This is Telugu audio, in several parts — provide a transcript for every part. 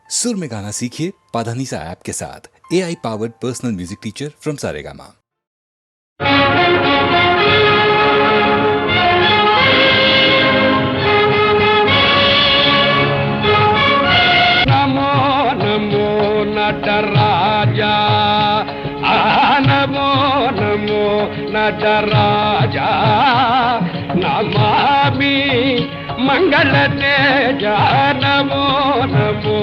सुर में गाना सीखिए पाधानीसा ऐप के साथ। AI powered personal music teacher from Saregama. Namo Namo Nataraja, Namo Namo Nataraja, Namami मंगल तेज, नमो नमो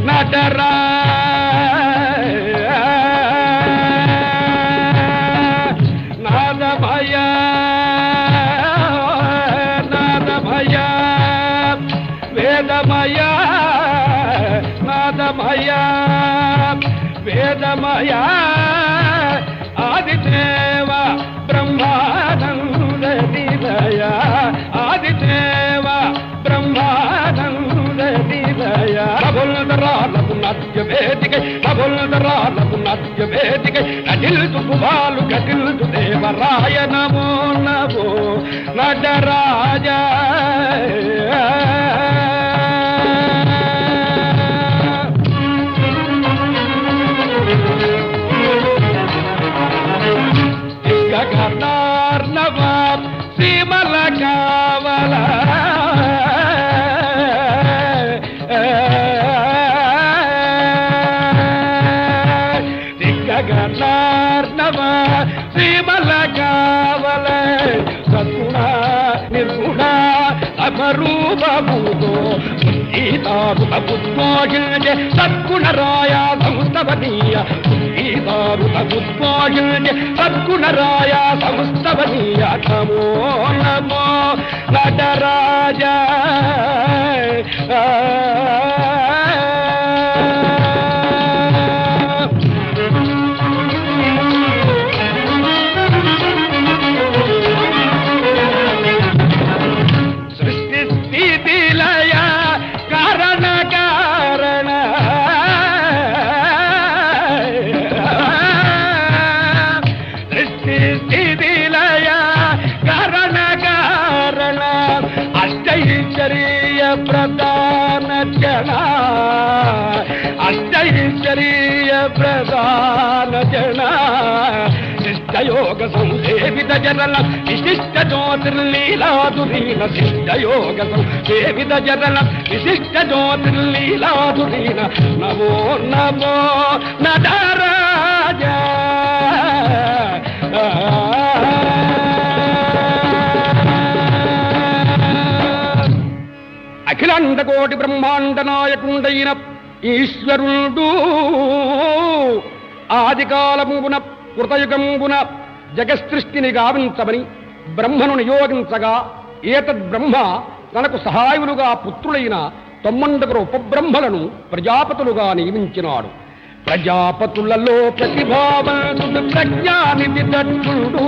नटराजा, नाद भय वेदमय, नादमय वेदमय, आदिदेव ब्रह्मानंद निलय, आदिदेव ब्रह्मानंद निलय। నభుల్దరాలకు నాట్య వేదికై, నభుల్దరాలకు నాట్య వేదికై, నటిల్తు పువాలు గటిల్తు దేవరాయ, నమో నమో నటరాజ, గగనార్ణవ సీమల కావల, గగనార్ణవ సీమల కావల, సద్గుణ నిర్గుణ అమరూపభూతో గీతారుతముద్మోహిల్య, సద్గుణరాయ సంస్తవనీయ, గీతారుతముద్మోహిల్య, సద్గుణరాయ సంస్తవనీయ, నమో నమో నటరాజ, ప్రధాన జన, అష్టైశ్వర్య ప్రధాన జన, శిష్టయోగ సంసేవిత జనల విశిష్ట జ్యోతిర్లీలాధురీన, శిష్టయోగ సంసేవిత జనల విశిష్ట జ్యోతిర్లీలాధురీన, నమో నమో నటరాజ, అఖిలాండ కోటి బ్రహ్మాండ నాయకుండైన ఈశ్వరుడు ఆదికాలమున కృతయుగంబున జగసృష్టిని గావించమని బ్రహ్మను నియోగించగా, ఏతద్ బ్రహ్మ తనకు సహాయులుగా పుత్రులైన 9 ఉపబ్రహ్మలను ప్రజాపతులుగా నియమించినాడు. ప్రజాపతులలో ప్రతిభావంతుడు ప్రజ్ఞానిధి దక్షుడు,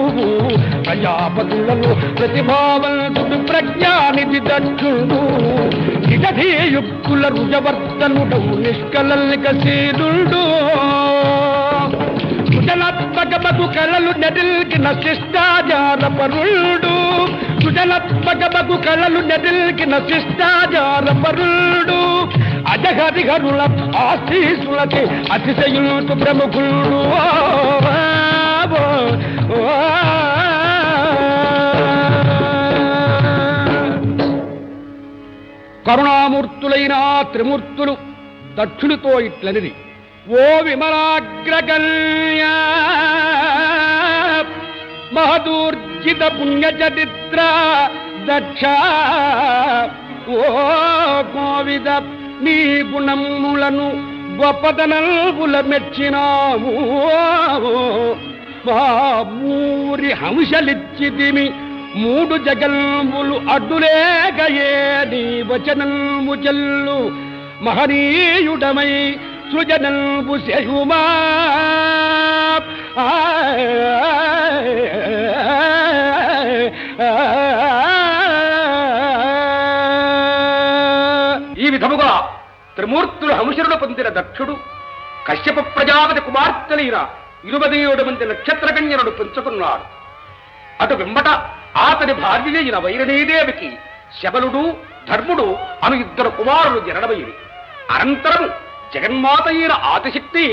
ప్రజాపతులలో ప్రతిభావంతుడు ప్రజ్ఞానిధి దక్షుడు, నిజధీయుక్తుల రుజవర్తనుడు నిష్కలల్కశీలుడు, సుజనాత్మకమగు కళలు నెడిల్కిన శిష్టాచార పరుడు, సుజనాత్మకమగు కళలు నెడిల్కిన శిష్టాచార పరుడు, అజహరిహరుల ఆశీసులకి అతిశయులు ప్రముఖులు, కరుణామూర్తులైన త్రిమూర్తులు దక్షునితో ఇట్లనిది, ఓ విమలాగ్రగణ్య మహదూర్జిత పుణ్యచరిత్ర దక్ష, ఓ కోవిద నీ గుణములను గొప్పదనల్పుల మెచ్చినాము, మా మూరి హంసలిచ్చితిమి 3 జగల్ములు అడ్డులేగయే, నీ వచనల్ము చెల్లు మహనీయుడమై సృజనల్పు శయుమా, ఈ విధముగా త్రిమూర్తులు హంసరులు పొందిన దక్షుడు కశ్యప ప్రజాపతి కుమార్తెలైన 27 మంది నక్షత్రకన్యలను పెంచుకున్నాడు. అటు వెంబట అతని భార్య అయిన వైరణీదేవికి శబలుడు ధర్ముడు అను 2 కుమారులు జనడమైరి. అనంతరం జగన్మాత అయిన ఆదిశక్తి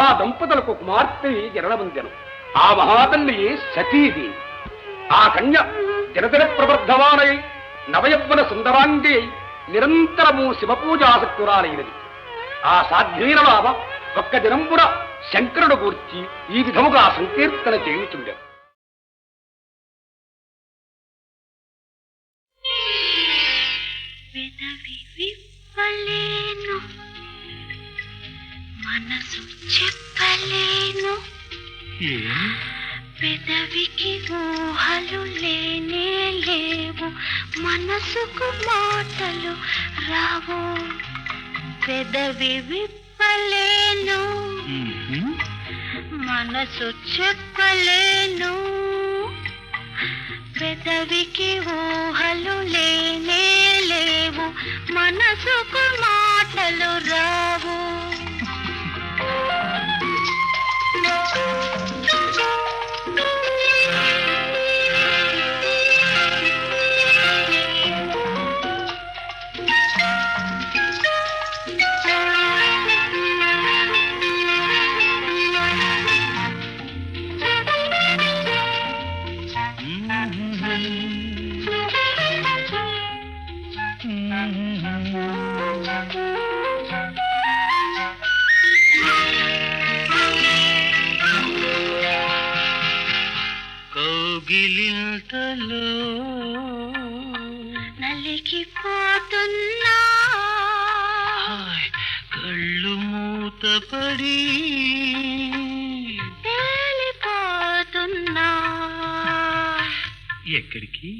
ఆ దంపతులకు కుమార్తె జననమందెను. ఆ మహాతల్లి సతీది. ఆ కన్య దినదిన ప్రవర్ధమానై నవయవ్వన సుందరాంగి నిరంతరము శివపూజాసక్తురాలైనది. ఆ సాధ్వీన బాబ ఒక్క దినంపున శంకరుడు గూర్చి ఈ విధముగా సంకీర్తన చేయుచుండెను. మనసు చెప్పలేను, పెదవికి ఊహలు లేనే లేవు, మనసుకు మాటలు రావు. పెదవి విప్పలేను, మనసు చెప్పలేను, పెదవికి ఊహలు లేనే లేవు, మనసుకు మాటలు రావు. కౌగిలింతలో నలిగిపోతున్నా, కళ్ళు మూతపడి తేలిపోతున్నా. ఎక్కడికి?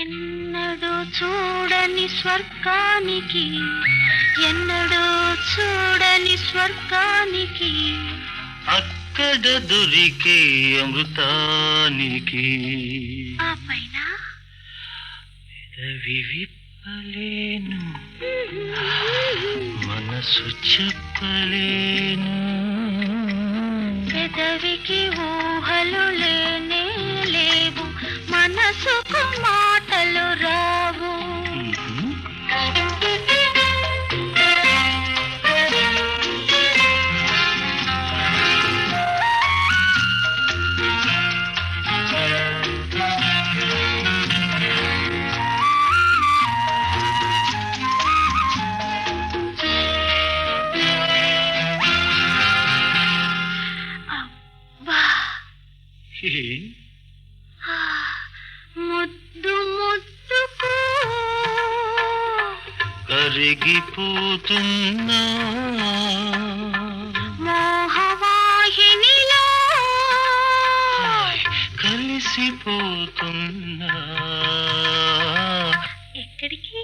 ఎన్నడూ చూడని స్వర్గానికి, ఎన్నడూ చూడని స్వర్గానికి, అక్కడ దొరికే అమృతానికి. ఆ పైన పెదవి విప్పలేను, మనసు చెప్పలేను, పెదవికి ఊహలు లేనే లేవు, మనసుకు మాటలు రావు. ముద్దు ముద్దుకు కరిగిపోతున్నా, మోహవాహినిలో కలిసిపోతున్నా. ఎక్కడికి?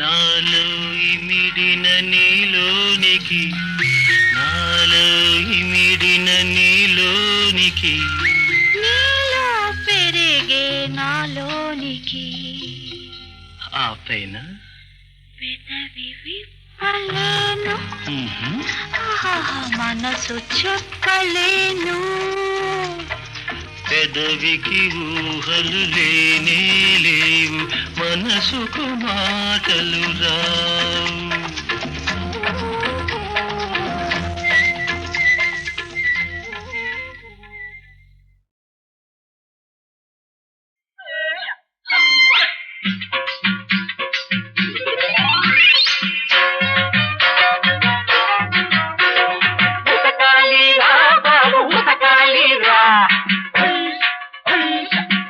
నాలో ఇమిడిన నీలోనికి, నాలో ఇమిడిన నీలోనికి, నీలో పెరిగే నాలోనికి. ఆ పైన పెదవి విప్పలేను, మనసు చెప్పలేను, పెదవికి ఊహలు లేనే లేవు, మనసుకు మాటలు రావు.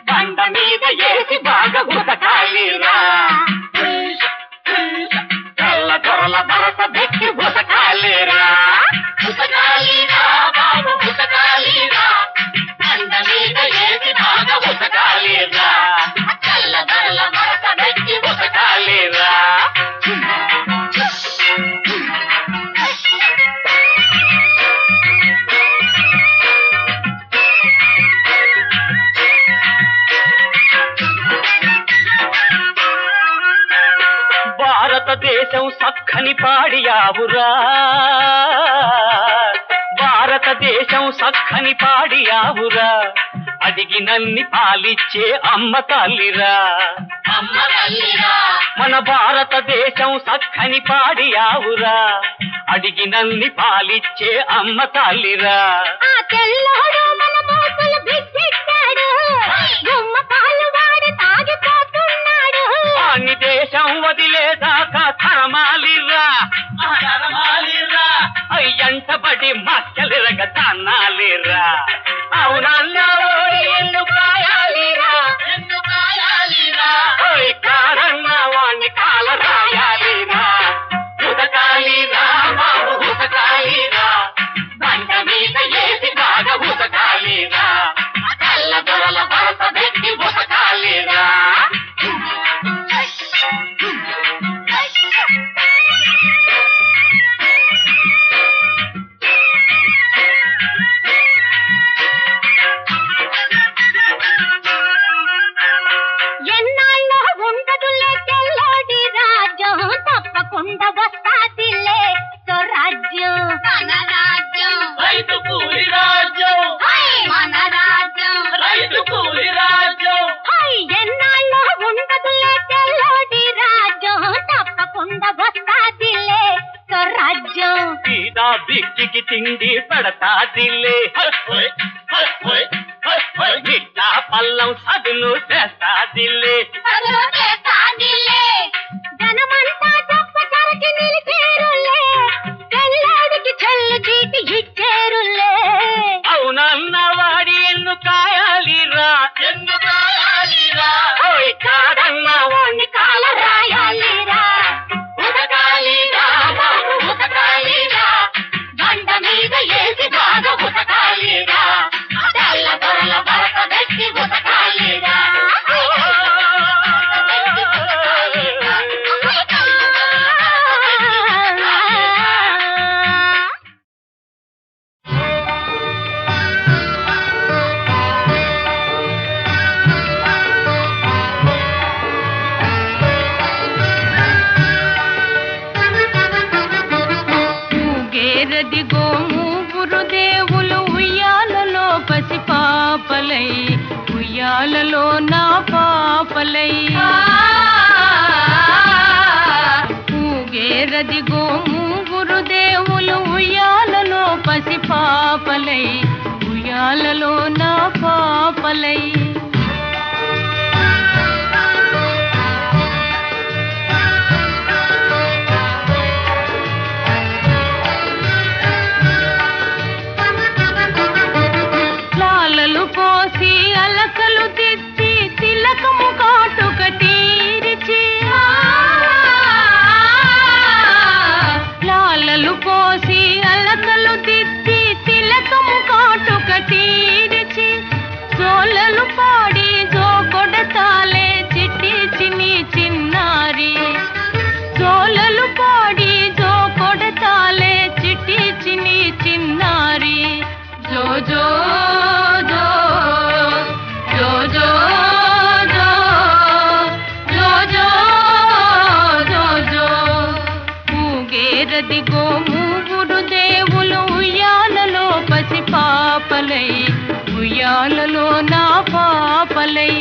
బండ మీద ఏసి బాగా ఉతకాలిరా, తెల్ల దొరల భరత పెట్టి ఉతకాలిరా, ఉతకాలిరా బాబు ఉతకాలిరా, బండ మీద ఏసి బాగా ఉతకాలిరా, తెల్ల దొరల భరత పెట్టి ఉతకాలిరా. భారతదేశం సక్కని పాడియావురా, భారత భారతదేశం సక్కని పాడియావురా అడిగినన్ని పాలిచ్చే అమ్మ తల్లిరా మన భారతదేశం సక్కని పాడియావురా అడిగినన్ని పాలిచ్చే అమ్మ తల్లిరా ఆ తెల్లోడు మన మోపులు బిడ్డెట్టాడు గుమ్మ పాలు వాడి తాగిపోతున్నాడు అన్ని దేశం వదిలేదాకా తరమాలిరా అయ్యంటబడి మక్కలిరగ తన్నాలిరా అవునన్నాడు ఎందుకు కాయాలిరా కారన్న వాణ్ణి కాల రాయాలిరా ఉతకాలిరా బాబు ఉతకాలిరా బండ మీద ఏసి బాగా ఉతకాలిరా తెల్ల దొరల వరస పెట్టి ఉతకాలిరా ఎన్నాళ్ళో ఉండదులే తెల్లోడి రాజ్యం తప్పకుండా వస్తాదిలే స్వరాజ్యం మన రాజ్యం రైతు కూలి రాజ్యం మన రాజ్యం రైతు కూలి రాజ్యం ఎన్నాళ్ళో ఉండదులే తెల్లోడి రాజ్యం తప్పకుండా వస్తాదిలే స్వరాజ్యం సీదా బిక్కికి తిండి పెడతాదిలే ఇట్లా పల్లం సదును చేస్తాదిలే జనమంతా గొప్ప చరచి నిలిచేరులే తెల్లోడికి చెల్లు చీటి ఇచ్చేరులే అవునన్న వాడి ఎన్ను కాయాలిరా ఓయ్ కాడన్న వాణ్ణి కాల రాయాలిరా ఉతకాలిరా బాబు ఉతకాలిరా బండ మీద ఏసి బాగా ఉతకాలిరా తెల్ల దొరల వరస పెట్టి ఉతకాలిరా ఊగేరదిగో మూగురు దేవులు ఉయ్యాలలో పసి పాపలై ఉయ్యాలలో నా పాపలై ఊగేరదిగో మూగురు దేవులు ఉయ్యాలలో పసి పాపలై ఉయ్యాలలో నా పాపలై లాలలు పోసి అలకలు తెచ్చి తిలకము కాటుక తీరిచి లాలలు పోసి అలకలు తెచ్చి తిలకము కాటుక తీరిచి జోలలు పాడి జో కొడతాలే చిట్టి చిన్ని చిన్నారి జోలలు పాడి జో కొడతాలే చిట్టి చిన్ని చిన్నారి జో జో జో జో జో జో జో జో జో జో ఊగేరదిగో మూగురు దేవులు ఉయ్యాలలో పసి పాపలై ఉయ్యాలలో నా పాపలై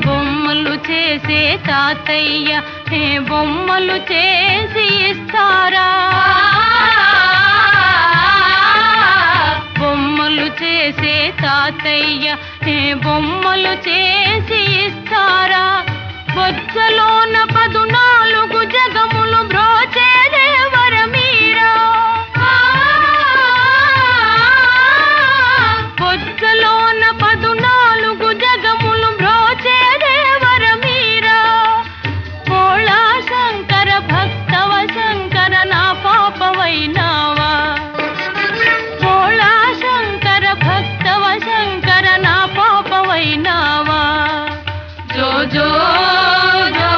బొమ్మలు చేసే తాతయ్య ఏ బొమ్మలు చేసి ఇస్తారా బొమ్మలు చేసే తాతయ్య ఏ బొమ్మలు చేసి ఇస్తారా బొచ్చలోన 14 జగములు బ్రోచే దేవర మీరా బొచ్చలోన 14 జగములు బ్రోచే దేవర మీరా భోళా శంకర భక్తవ శంకర నా పాపవైనావా భోళా శంకర భక్తవ శంకర నా పాపవైనావా జో జో జో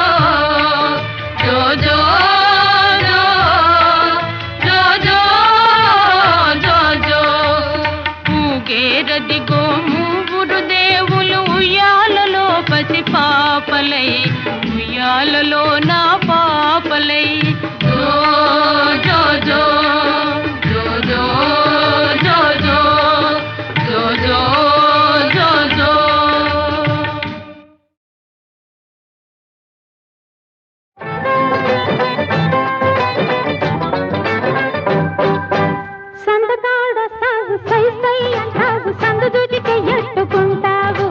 సందకాడొస్తావు సై సై అంటావు సందు దూచితే ఎట్టుకుంటావు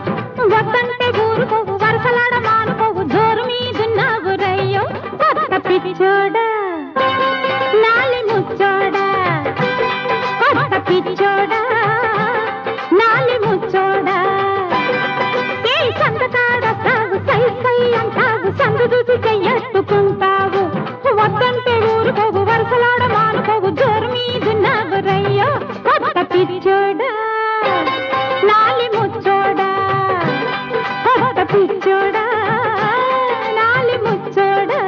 వద్దంటే ఊరుకోవు వరసలాడ మానుకోవు జోరు మీదున్నావు రయ్యో కొత్త పిచ్చోడా నాలి ముచ్చోడా కొత్త పిచ్చోడా నాలి ముచ్చోడా ఏ సందకాడొస్తావు సై సై అంటావు సందు దూచితే ఎట్టుకుంటావు వద్దంటే ఊరుకోవు వరసలాడ మానుకోవు జోరు మీదున్నావు రయ్యో కొత్త పిచ్చోడా నాలి ముచ్చోడా కొత్త పిచ్చోడా నాలి ముచ్చోడా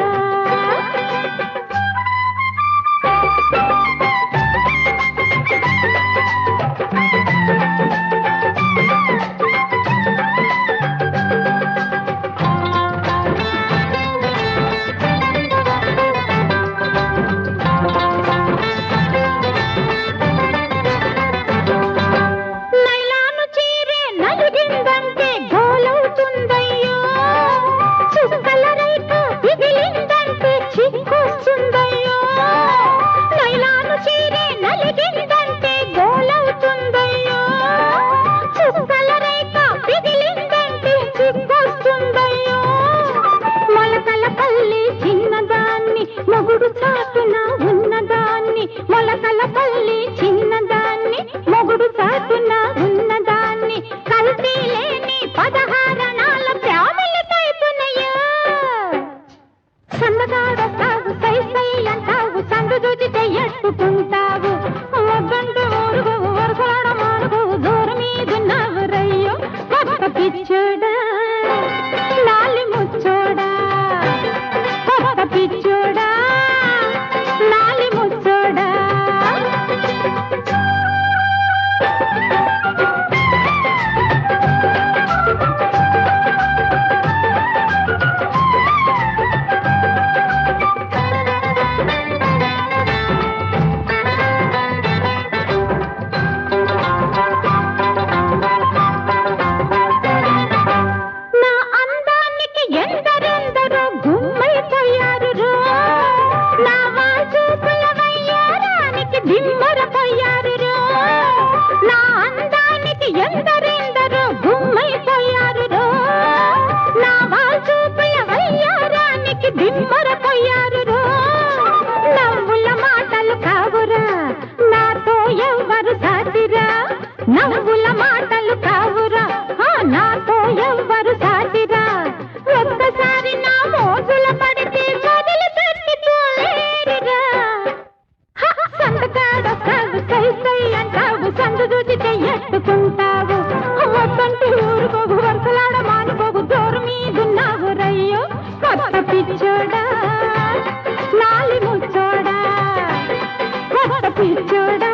నైలాను చీరే నలిగిందంటే గోలవుతుందయ్యో చుక్కల రేఖ పిగిలిందంటే చిక్కొస్తుందయ్యో నైలాను చీరే నలిగిందంటే గోలవుతుందయ్యో చుక్కల రేఖ పిగిలిందంటే చిక్కొస్తుందయ్యో మొలకల పల్లి చిన్నదాన్ని మొగుడు చాటున ఉన్నదాన్ని మొలకల పల్లి చిన్నదాన్ని మొగుడు చాటున ఉన్నదాన్ని కల్తీ లేని 16 ప్రేమలు తైపునయ్యో సన్నగాడొస్తావు సై సై అంటావు సందు దూచితే ఎట్టుకుంటావు వద్దంటూ ఊరుకోవు వరసలాడ మానుకోవు దూరం మీదున్నావు రయ్యో కొత్త పిచ్చోడా నాలి ముచ్చోడా కొత్త పిచ్చోడా నాలి ముచ్చోడా నా అందానికి ఎందరెందరో గుమ్మైపోయారు రో నా వాల్చూపుల వయ్యారానికి దిమ్మరపోయారు రో నా అందానికి ఎందరెందరో గుమ్మైపోయారు రో నా వాల్చూపుల వయ్యారానికి దిమ్మరపోయారు రో నవ్వుల మాటలు కావురా నాతో ఎవ్వరు సాటిరా నవ్వుల మాటలు కావురా నాతో ఎవ్వరు సాటిరా ఒక్కసారి నా మోజుల పడితే మొదలు పెట్టుకోలేరురా సందకాడొస్తావు సై సై అంటావు సందు దూచితే ఎట్టుకుంటావు వద్దంటే ఊరుకోవు వరసలాడ మానుకోవు దూరం మీదున్నావు రయ్యో కొత్త పిచ్చోడా నాలి ముచ్చోడా కొత్త పిచ్చోడా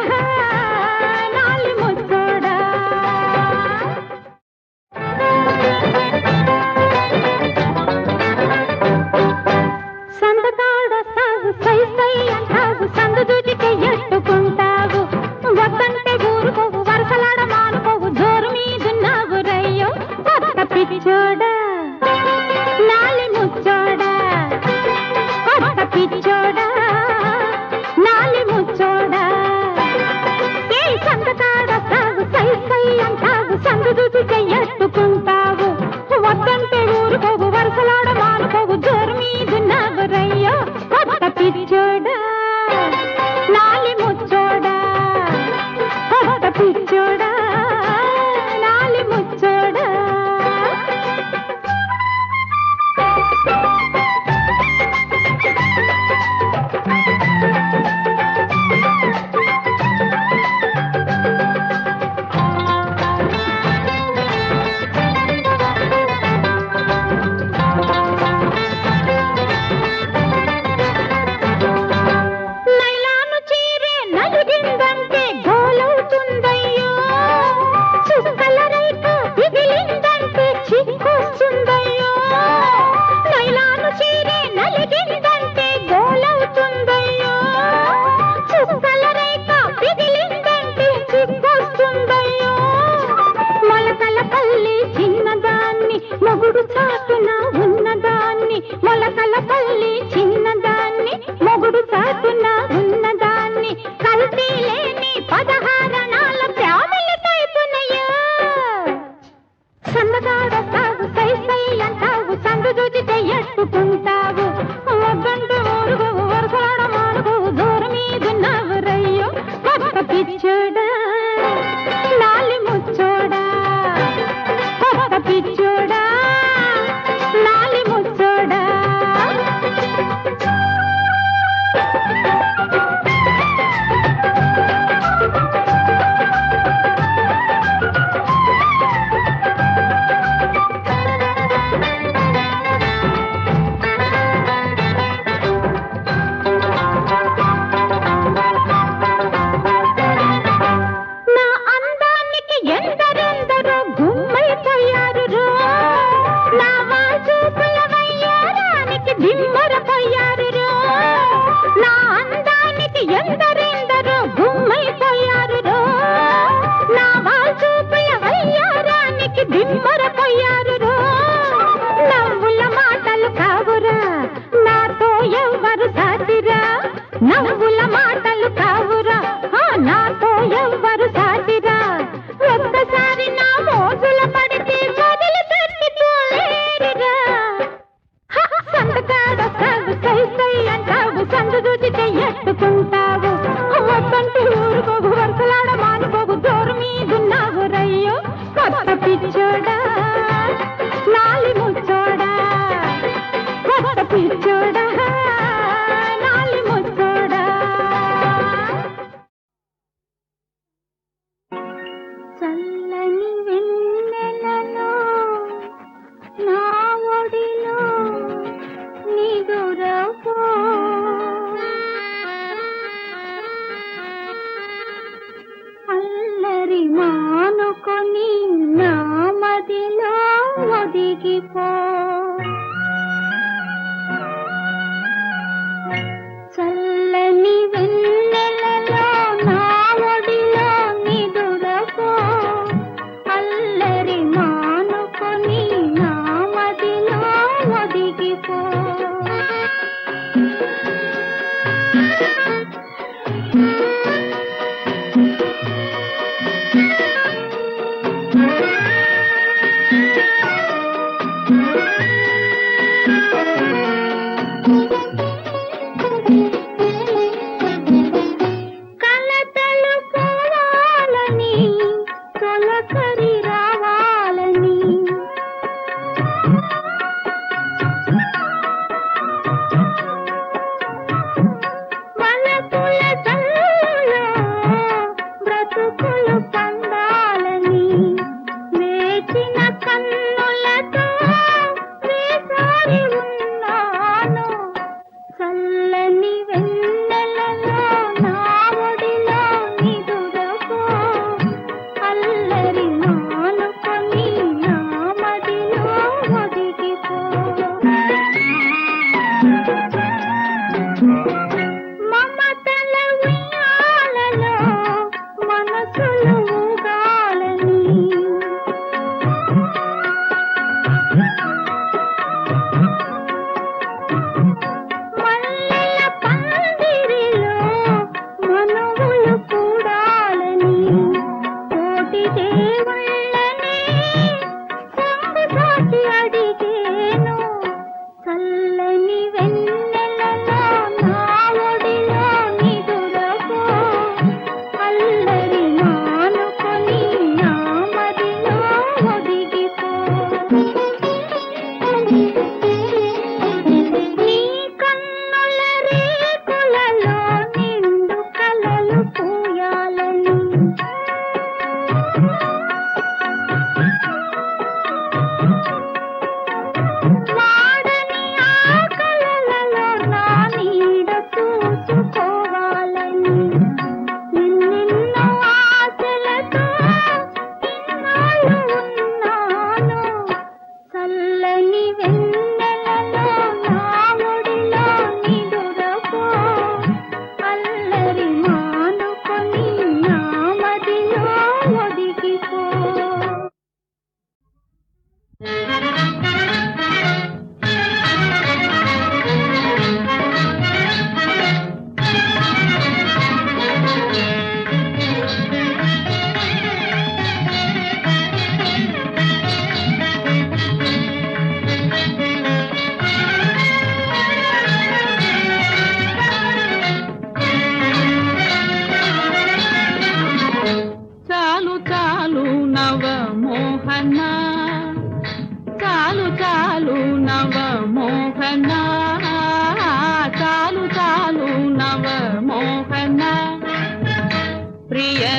పదహారణాల ప్రేమలు తైపునయ్యో సన్నగాడతావు సై సై అంటావు సందు చూచితే ఎట్టుకుంటావు వద్దంటూ ఊరుగోవు వరసలాడ మానుకోవు దూరం మీదున్నావు రయ్యో కొత్త పిచ్చోడా నాలి ముచ్చోడా కొత్త పిచ్చోడా నాలి ముచ్చోడా నా అందానికి ఎందరెందరో గుమ్మైపోయారు రో నా వాచూపుల వయ్యారానికి దిమ్మరపోయారు రో నా అందానికి ఎందరెందరో గుమ్మైపోయారు రో నా వాచూపుల వయ్యారానికి దిమ్మరపోయారు రో నవ్వుల మాటలు కావురా నాతో ఎవ్వరు సాటిరా నవ్వుల మాటలు కావురా నాతో ఎవ్వరు సాటిరా ఒక్కసారి నా మోజుల పడితే మొదలు పెట్టుకోలేరురా సంతకాడొస్తావు సై సై అంటావు సందు చూచితే ఎట్టుకుంటావు వద్దంటూ ఊరుకోవు వరసలాడ మానుకోవు దూరం మీదున్నావు రయ్యో కొత్త పిచ్చోడా నాలి ముచ్చోడా కొత్త పిచ్చోడా నాలి ముచ్చోడా చల్లని వెన్నెలలో నా ఒడిలో నిదురపో అల్లరి మానుకొని నా మదిలో ఒదిగిపో చల్లని వెన్నెలలో నా ఒడిలో నిదురపో అల్లరి మానుకొని నా మదిలో ఒదిగిపో కలతలు పోవాలని తొలకరి రావాలని వలపుల చల్లలో బ్రతుకుల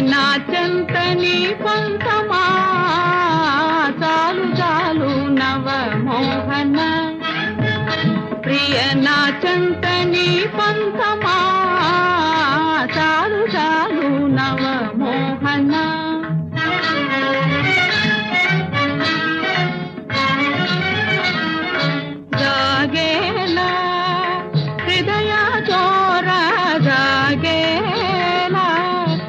నా చెంతని పంతమా చాలు చాలు నవ మోహన ప్రియ నా చెంతని పంతమా చాలు చాలు నవ మోహన జాగేలా హృదయ చోర జాగేలా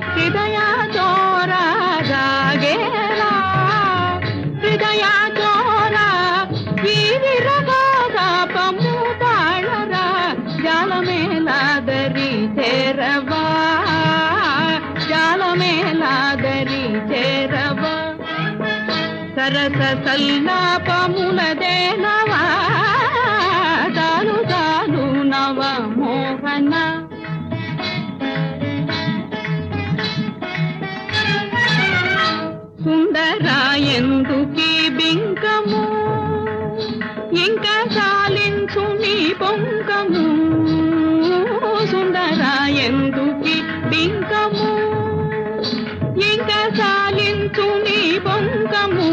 హృదయ చోర జాగేలా హృదయ చోర వీరగాపము తాళరా జాలమేలాదరి చేరవా జాలమేలాదరి చేరవా సరస సల్లాపముల దేనవా చాలు చాలు నవ మోహన సుందరాయందుకి బింకము ఇంకా చాలించు నీ పొంకము సుందరాయందుకి బింకము ఇంకా చాలించు నీ పొంకము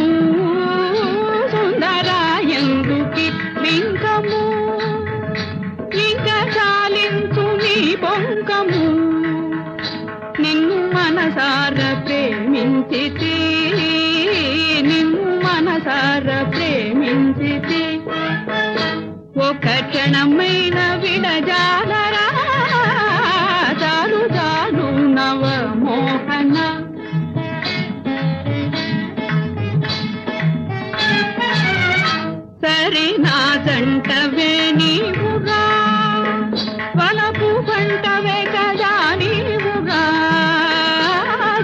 సుందరాయందుకి బింకము ఇంకా చాలించు నీ పొంకము నిన్ను మనసార ప్రేమించితి నిన్ను మనసార ప్రేమించితి ఒక క్షణమైన విడజాలరా చాలు చాలు నవ మోహన సరి నా జంటవే నీవుగా వలపు పంటవే కదా నీవుగా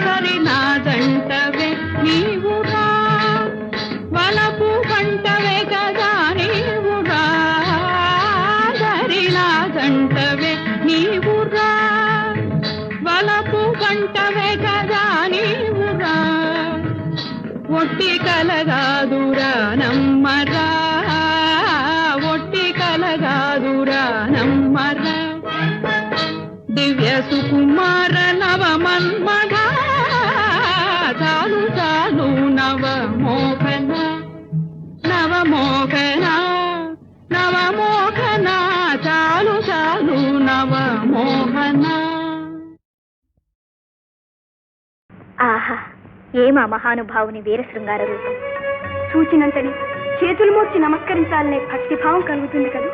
సరి నా జంటవే నీవుగా వలపు పంటవే కదా నీవుగా సరి నా జంటవే నీవుగా వలపు పంటవే కదా నీవుగా ఒట్టి కలగాదురా నమ్మరా ఒట్టి కలగాదురా నమ్మరా దివ్య సుకుమార నవ మన్మధ చాలు చాలు నవ మోహన నవ మోహన నవ మోహన చాలు చాలు నవ మోహన ఆహా ఏమా మహానుభావుని వీరశృంగార రూపం చూచినంతని చేతులు మోర్చి నమస్కరించాలనే భక్తిభావం కలుగుతుంది కదా.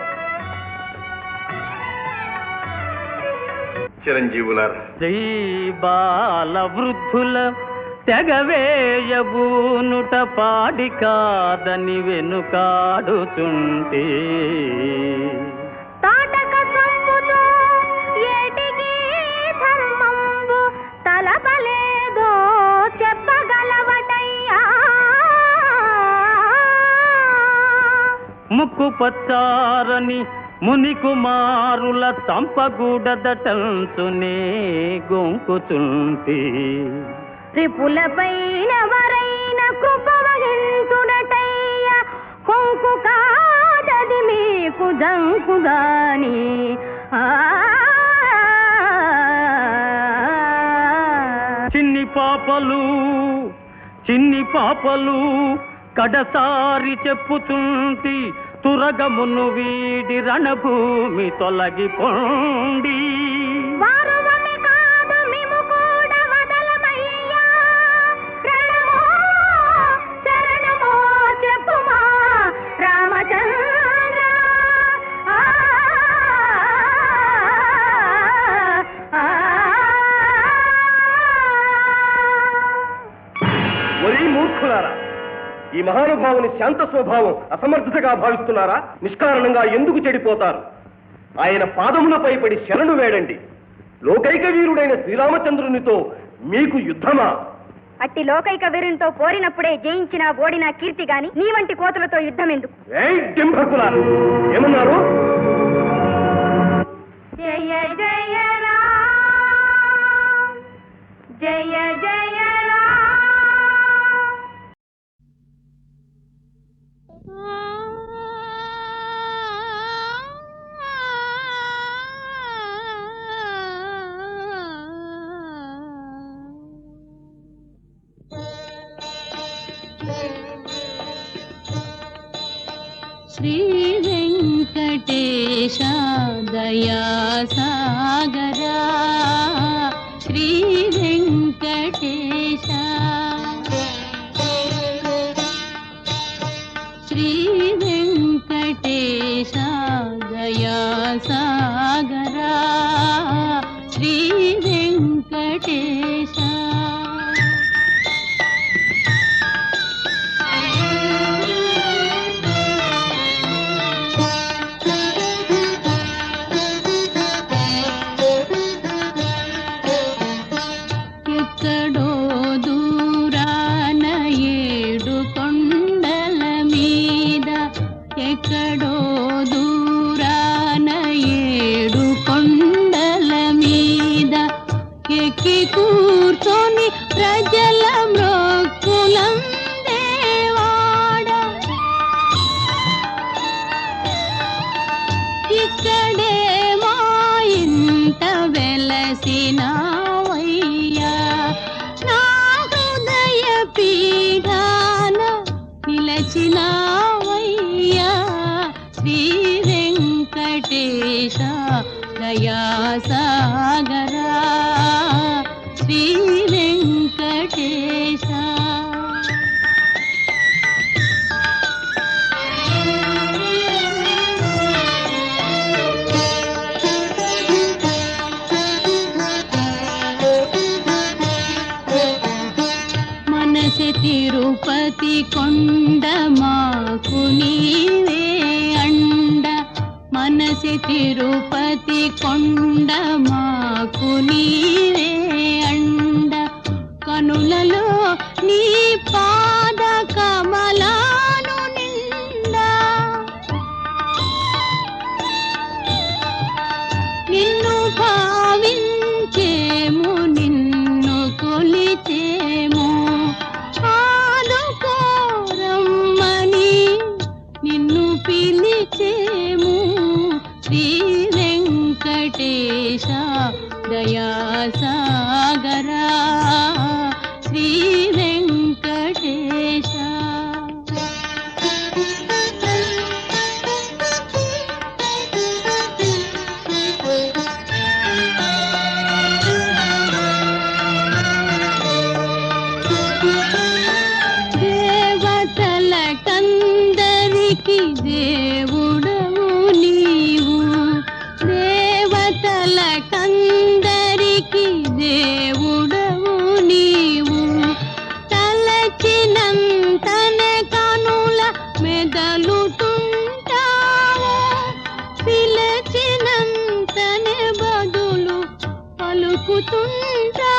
చిరంజీవులారా జై బాల వృద్ధుల తెగవేయబూనుట పాడి కాదని వెనుకాడుచుంటే తాటక సంపుతో ఏటికి ధర్మంబు తలపలేదో చెప్పగలవటయ్యా ముక్కు పచ్చారని ముని కుమారుల చంపగూడదటంచునే గొంకుచుంటే త్రిపులపైన వరైన కృప వహించుడటయ్య కొంకు కాదది మీకు జంకుగాని చిన్ని పాపలు కడసారి చెప్పుచుంటి తురగమును వీడి రణభూమి తొలగిపోండి వారువని కాదు మిము కూడా వదలమయ్యా రణమో శరణమో చెప్పుమా రామచంద్ర ఒరీ మూర్ఖులారా, ఈ మహానుభావుని శాంత స్వభావం అసమర్థతగా భావిస్తున్నారా? నిష్కారణంగా ఎందుకు చెడిపోతారు? ఆయన పాదములపై పడి శరణు వేడండి. లోకైక వీరుడైన శ్రీరామచంద్రునితో మీకు యుద్ధమా? అట్టి లోకైక వీరునితో పోరినప్పుడే జయించిన ఓడిన కీర్తి గాని నీ వంటి కోతులతో యుద్ధం ఎందుకు? ఏయ్ డింభకులారా, ఏమన్నారు? జయ జయ రామ జయ జయ రామ శ్రీ వెంకటేశ దయా సాగరా శ్రీ వెంకటేశ శ్రీ వెంకటేశ దయా సాగరా శ్రీ వెంకటేశ ఎక్కడో దూరాన ఏడు కొండల మీద ఎక్కడో దూరాన ఏడు కొండల మీద ఎక్కి కూర్చొని ప్రజల మ్రొక్కులందేవాడ ఇక్కడే మా ఇంట వెలసినావయ్యా నా హృదయ పీఠాన నిలచినావయ్యా శ్రీ వెంకటేశ దయా సాగరా శ్రీ వెంకటేశ మనసి తిరుపతి కొండ మాకు నీవే అండ మనసి తిరుపతి కొండ మాకు నీవే అండ కనులలో నీ పాద కమలాను నిండా నిన్ను భావించేము నిన్ను కొలిచేము ఆదుకోరమ్మని నిన్ను పిలిచేము శ్రీ వెంకటేశ దయా సాగరా శ్రీ వెంకటేశ దేవతలకందరికి దేవుడవు నీవు దేవతలకందరికి దేవుడవు నీవు తలచినంతనే కనుల మెదలుతుంటావు పిలచినంతనే బదులు పలుకుతుంటావు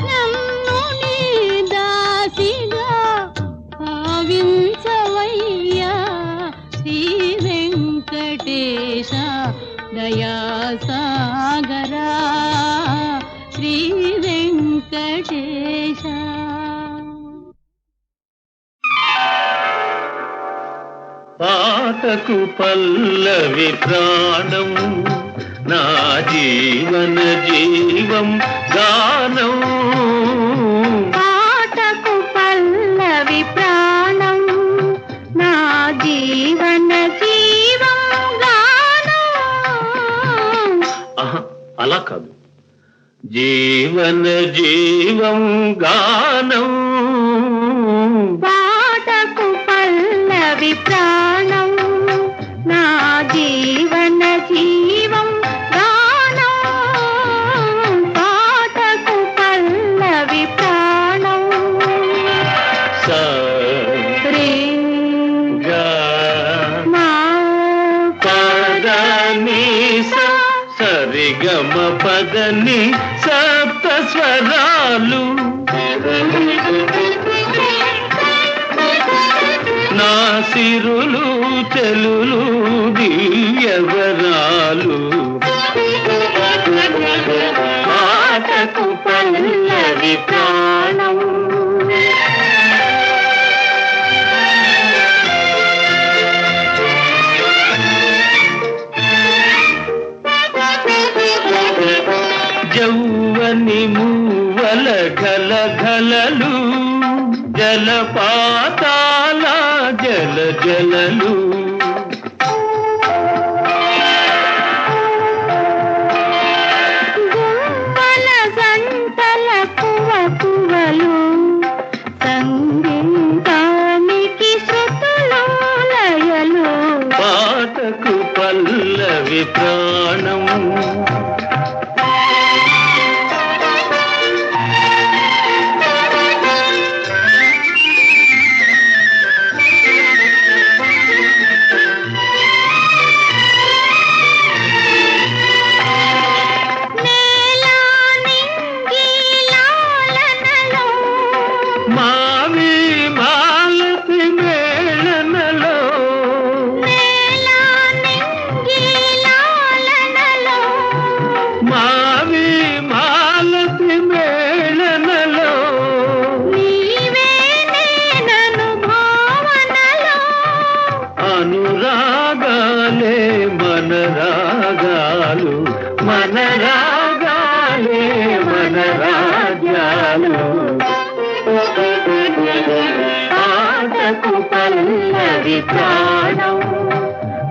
నన్ను నీ దాసిగా భావించవయ్యా శ్రీ వెంకటేశ దయా సాగరా శ్రీ వెంకటేశ పాటకు పల్లవి ప్రాణం నా జీవన జీవం గానం పాటకు పల్లవి ప్రాణం నా జీవన జీవం గానం ఆహా, అలా కాదు జీవన జీవం గానం పాటకు పల్లవి ప్రాణం నా జీవన జీవం గానం పాటకు పల్లవి ప్రాణం రే గా మా పదని సరిగమ పదని సప్త స్వరాలు నా సిరులు చెలులు దివ్యవరాలు పాటకు పల్లవి ప్రాణం జౌవని మూవల ఘల ఘలలు జలపాతాల జల జలలు గుంపల సంతల కువ కువలు సంగీతానికి శృతులు లయలు పాటకు పల్లవి ప్రాణం నేలా నింగి లాలనలో మావి మాలతి మేళనలో నేలా నింగి లాలనలో మావి మాలతి మేళనలో నీవే నేనను భావనలో అనురాగాలే మన రాగాలు మన రాగాలే మన రాజ్యాలు పాటకు పల్లవి ప్రాణం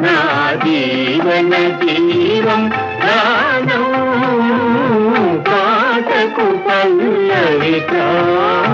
నా జీవన జీవం ప్రాణం పాటకు పల్లవి ప్రాణం